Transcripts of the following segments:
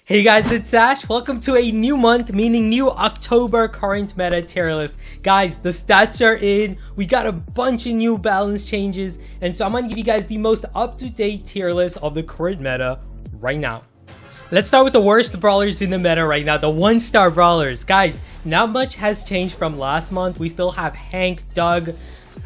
Hey guys, it's Ash. Welcome to a new month, meaning new October current meta tier list. Guys, the stats are in. We got a bunch of new balance changes, and so I'm gonna give you guys the most up-to-date tier list of the current meta right now. Let's start with the worst brawlers in the meta right now, the 1-star brawlers. Guys, not much has changed from last month. We still have Hank, Doug,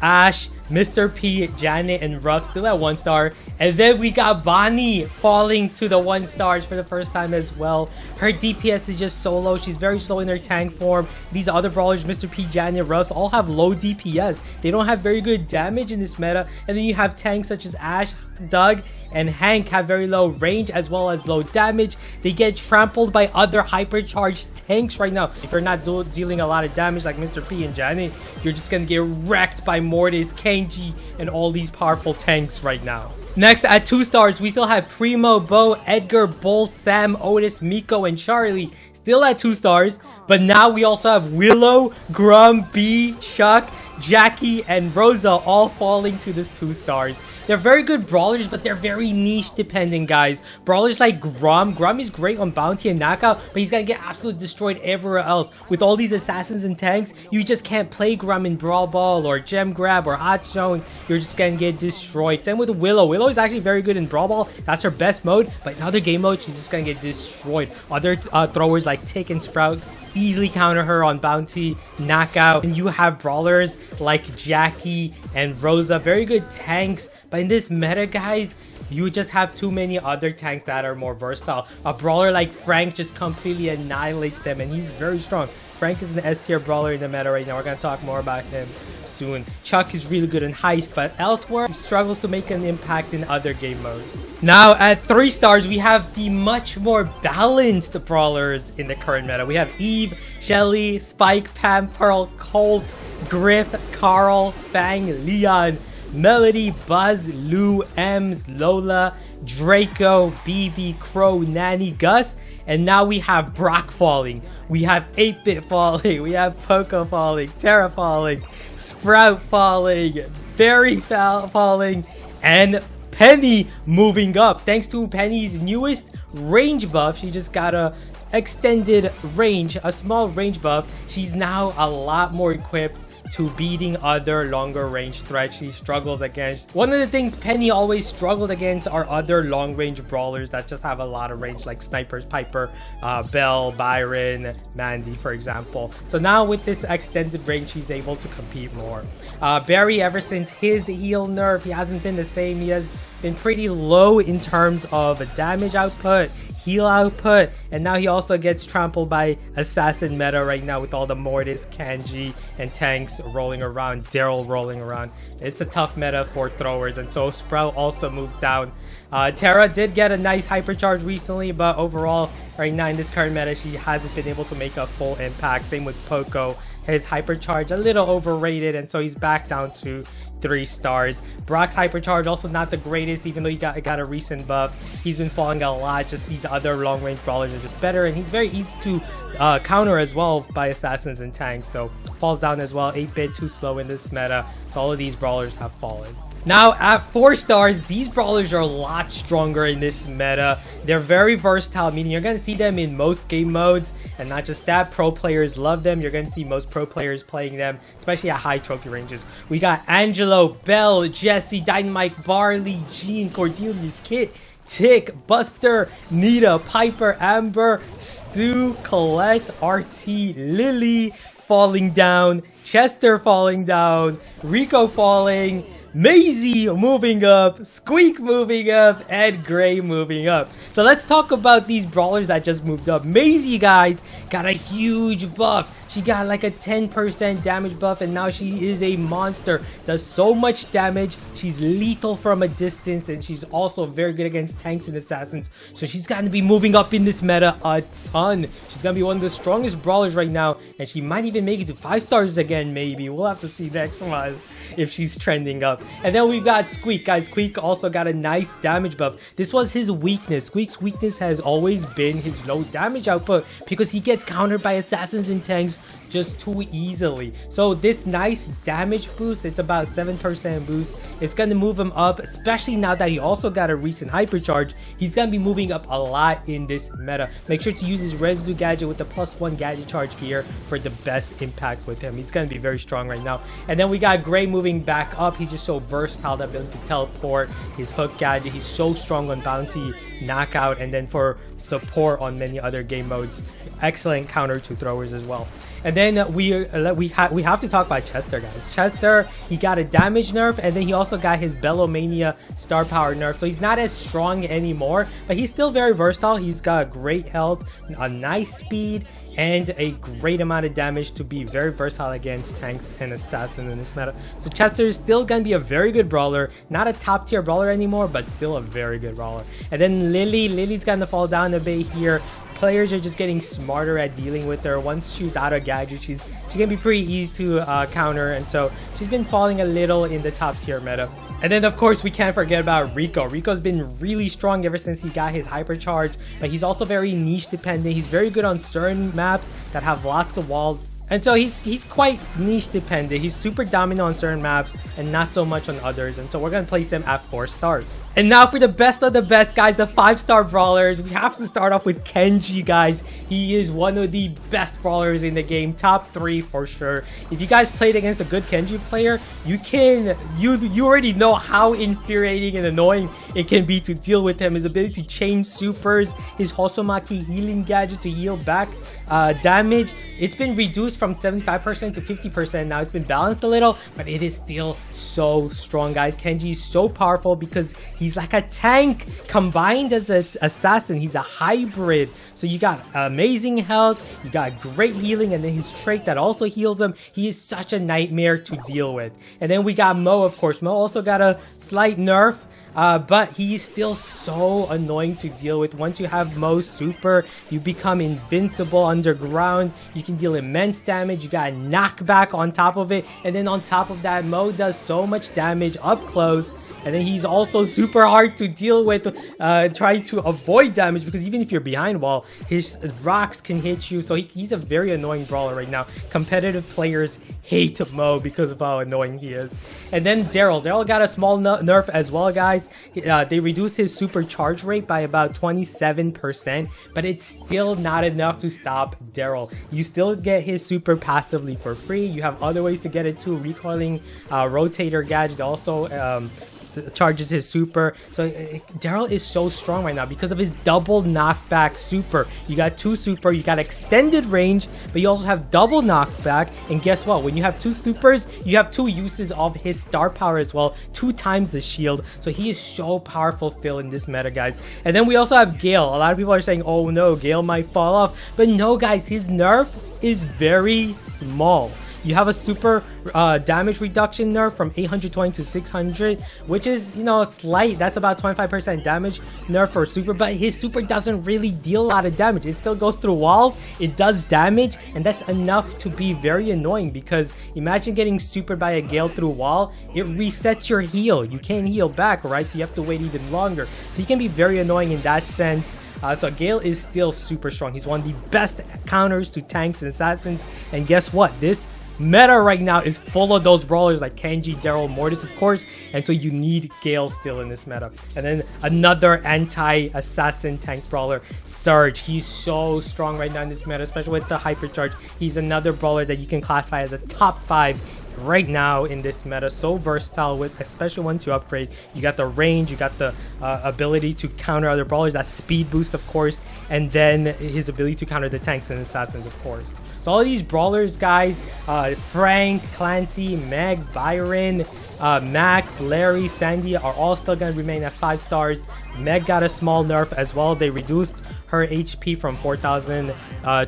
Ash, Mr. P, Janet, and Ruff still at 1 star. And then we got Bonnie falling to the 1 stars for the first time as well. Her DPS is just so low. She's very slow in her tank form. These other brawlers, Mr. P, Janet, Ruff, all have low DPS. They don't have very good damage in this meta. And then you have tanks such as Ash, Doug, and Hank have very low range as well as low damage. They get trampled by other hypercharged tanks right now. If you're not dealing a lot of damage like Mr. P and Janet, you're just gonna get wrecked by Mortis, Kenji, and all these powerful tanks right now. Next, at 2 stars, we still have Primo, Bo, Edgar, Bull, Sam, Otis, Miko, and Charlie still at 2 stars. But now we also have Willow, Grum, B, Chuck, Jackie, and Rosa all falling to this 2 stars. They're very good brawlers, but they're very niche dependent, guys. Brawlers like Grum is great on bounty and knockout, but he's gonna get absolutely destroyed everywhere else. With all these assassins and tanks, you just can't play Grum in Brawl Ball or Gem Grab or Hot Zone. You're just gonna get destroyed. Same with Willow. Willow is actually very good in Brawl Ball. That's her best mode, but in other game modes, she's just gonna get destroyed. Other throwers like Tick and Sprout easily counter her on bounty, knockout, and you have brawlers like Jackie and Rosa, very good tanks. But in this meta, guys, you just have too many other tanks that are more versatile. A brawler like Frank just completely annihilates them, and he's very strong. Frank is an S tier brawler in the meta right now. We're gonna talk more about him soon. Chuck is really good in Heist, but elsewhere he struggles to make an impact in other game modes. Now at 3 stars, we have the much more balanced brawlers in the current meta. We have Eve, Shelly, Spike, Pam, Pearl, Colt, Griff, Carl, Fang, Leon, Melody, Buzz, Lou, Ems, Lola, Draco, BB, Crow, Nanny, Gus, and now we have Brock falling. We have 8-Bit falling. We have Poco falling, Terra falling, Sprout falling, Fairy falling, and Penny moving up. Thanks to Penny's newest range buff, she just got a extended range, a small range buff. She's now a lot more equipped to beating other longer range threats she struggles against. One of the things Penny always struggled against are other long range brawlers that just have a lot of range, like Snipers, Piper, Belle, Byron, Mandy, for example. So now with this extended range, she's able to compete more. Barry, ever since his heal nerf, he hasn't been the same. He has been pretty low in terms of damage output, heal output, and now he also gets trampled by assassin meta right now with all the Mortis, Kenji, and tanks rolling around, Daryl rolling around. It's a tough meta for throwers, and so Sprout also moves down. Terra did get a nice hypercharge recently, but overall right now in this current meta, she hasn't been able to make a full impact. Same with Poco. His hypercharge a little overrated, and so he's back down to 3 stars. Brock's hypercharge also not the greatest, even though he got a recent buff. He's been falling a lot. Just these other long range brawlers are just better, and he's very easy to counter as well by assassins and tanks, so falls down as well. 8-Bit too slow in this meta, so all of these brawlers have fallen. Now at 4 stars, these brawlers are a lot stronger in this meta. They're very versatile, meaning you're going to see them in most game modes, and not just that, pro players love them. You're going to see most pro players playing them, especially at high trophy ranges. We got Angelo, Belle, Jesse, Dynamite, Barley, Jean, Cordelius, Kit, Tick, Buster, Nita, Piper, Amber, Stu, Colette, RT, Lily falling down, Chester falling down, Rico falling, Maisie moving up, Squeak moving up, and Gray moving up. So let's talk about these brawlers that just moved up. Maisie, guys, got a huge buff. She got like a 10% damage buff, and now she is a monster. Does so much damage. She's lethal from a distance, and she's also very good against tanks and assassins. So she's going to be moving up in this meta a ton. She's going to be one of the strongest brawlers right now, and she might even make it to 5 stars again, maybe. We'll have to see next month. if she's trending up. And then we've got Squeak, guys. Squeak also got a nice damage buff. This was his weakness. Squeak's weakness has always been his low damage output because he gets countered by assassins and tanks just too easily. So this nice damage boost, it's about 7% boost. It's going to move him up, especially now that he also got a recent hypercharge. He's going to be moving up a lot in this meta. Make sure to use his residue gadget with the +1 gadget charge here for the best impact with him. He's going to be very strong right now. And then we got Gray moving back up. He's just so versatile, the ability to teleport, his hook gadget. He's so strong on bouncy knockout, and then for support on many other game modes. Excellent counter to throwers as well. And then we have to talk about Chester, guys. Chester, he got a damage nerf, and then he also got his Bellomania star power nerf. So he's not as strong anymore, but he's still very versatile. He's got great health, a nice speed, and a great amount of damage to be very versatile against tanks and assassins in this meta. So Chester is still going to be a very good brawler. Not a top tier brawler anymore, but still a very good brawler. And then Lily's going to fall down a bit here. Players are just getting smarter at dealing with her. Once she's out of gadget, she's gonna be pretty easy to counter, and so she's been falling a little in the top tier meta. And then of course we can't forget about Rico. Rico's been really strong ever since he got his hypercharge, but he's also very niche dependent. He's very good on certain maps that have lots of walls. And so he's quite niche dependent. He's super dominant on certain maps and not so much on others. And so we're going to place him at 4 stars. And now for the best of the best, guys, the 5-star brawlers. We have to start off with Kenji, guys. He is one of the best brawlers in the game. Top 3 for sure. If you guys played against a good Kenji player, you already know how infuriating and annoying it can be to deal with him. His ability to change supers, his Hosomaki healing gadget to heal back damage. It's been reduced from 75% to 50%. Now it's been balanced a little, but it is still so strong, guys. Kenji is so powerful because he's like a tank combined as an assassin. He's a hybrid. So you got amazing health, you got great healing, and then his trait that also heals him. He is such a nightmare to deal with. And then we got Mo, of course. Mo also got a slight nerf. But he's still so annoying to deal with. Once you have Mo's super, you become invincible underground. You can deal immense damage. You got knockback on top of it. And then on top of that, Mo does so much damage up close. And then he's also super hard to deal with, trying to avoid damage, because even if you're behind wall, his rocks can hit you. So he's a very annoying brawler right now. Competitive players hate Mo because of how annoying he is. And then Daryl got a small nerf as well, guys. They reduced his super charge rate by about 27%, but it's still not enough to stop Daryl. You still get his super passively for free. You have other ways to get it too. Recoiling rotator gadget also charges his super. So Daryl is so strong right now because of his double knockback super. You got 2 super, you got extended range, but you also have double knockback. And guess what? When you have 2 supers, you have 2 uses of his star power as well, 2 times the shield. So he is so powerful still in this meta, guys. And then we also have Gale. A lot of people are saying, oh no, Gale might fall off, but no, guys, his nerf is very small. You have a super damage reduction nerf from 820 to 600, which is, you know, slight. That's about 25% damage nerf for super, but his super doesn't really deal a lot of damage. It still goes through walls, it does damage, and that's enough to be very annoying, because imagine getting supered by a Gale through wall. It resets your heal. You can't heal back, right? So you have to wait even longer. So he can be very annoying in that sense. So Gale is still super strong. He's one of the best counters to tanks and assassins. And guess what? This meta right now is full of those brawlers like Kenji, Daryl, Mortis, of course, and so you need Gale still in this meta. And then another anti-assassin tank brawler, Surge. He's so strong right now in this meta, especially with the hypercharge. He's another brawler that you can classify as a top 5 right now in this meta. So versatile, with especially once you upgrade. You got the range, you got the ability to counter other brawlers, that speed boost, of course, and then his ability to counter the tanks and assassins, of course. So all of these brawlers, guys, Frank, Clancy, Meg, Byron, Max, Larry, Sandy are all still going to remain at 5 stars. Meg got a small nerf as well. They reduced her HP from 4,000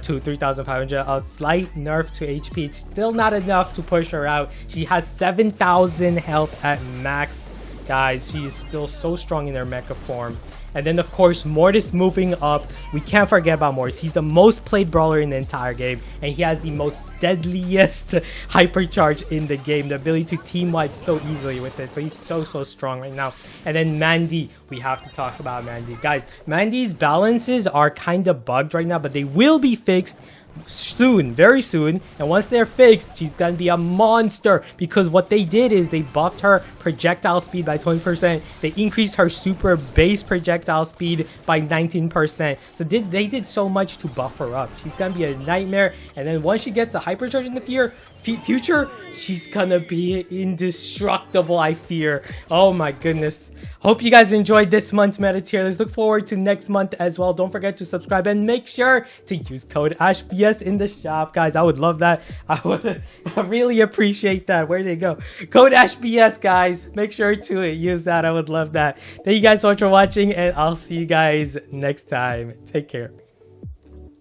to 3,500. A slight nerf to HP. It's still not enough to push her out. She has 7,000 health at max. Guys, she is still so strong in her mecha form. And then, of course, Mortis moving up. We can't forget about Mortis. He's the most played brawler in the entire game, and he has the most deadliest hypercharge in the game. The ability to team wipe so easily with it. So he's so strong right now. And then Mandy. We have to talk about Mandy. Guys, Mandy's balances are kind of bugged right now, but they will be fixed soon, very soon. And once they're fixed, she's gonna be a monster, because what they did is they buffed her projectile speed by 20%. They increased her super base projectile speed by 19%. So they did so much to buff her up. She's gonna be a nightmare. And then once she gets a hypercharge in the future, she's gonna be indestructible, I fear. Oh my goodness. Hope you guys enjoyed this month's meta tier list. Look forward to next month as well. Don't forget to subscribe and make sure to use code AshBS in the shop, guys. I would love that. I really appreciate that. Where did it go? Code AshBS, guys. Make sure to use that. I would love that. Thank you guys so much for watching, and I'll see you guys next time. Take care.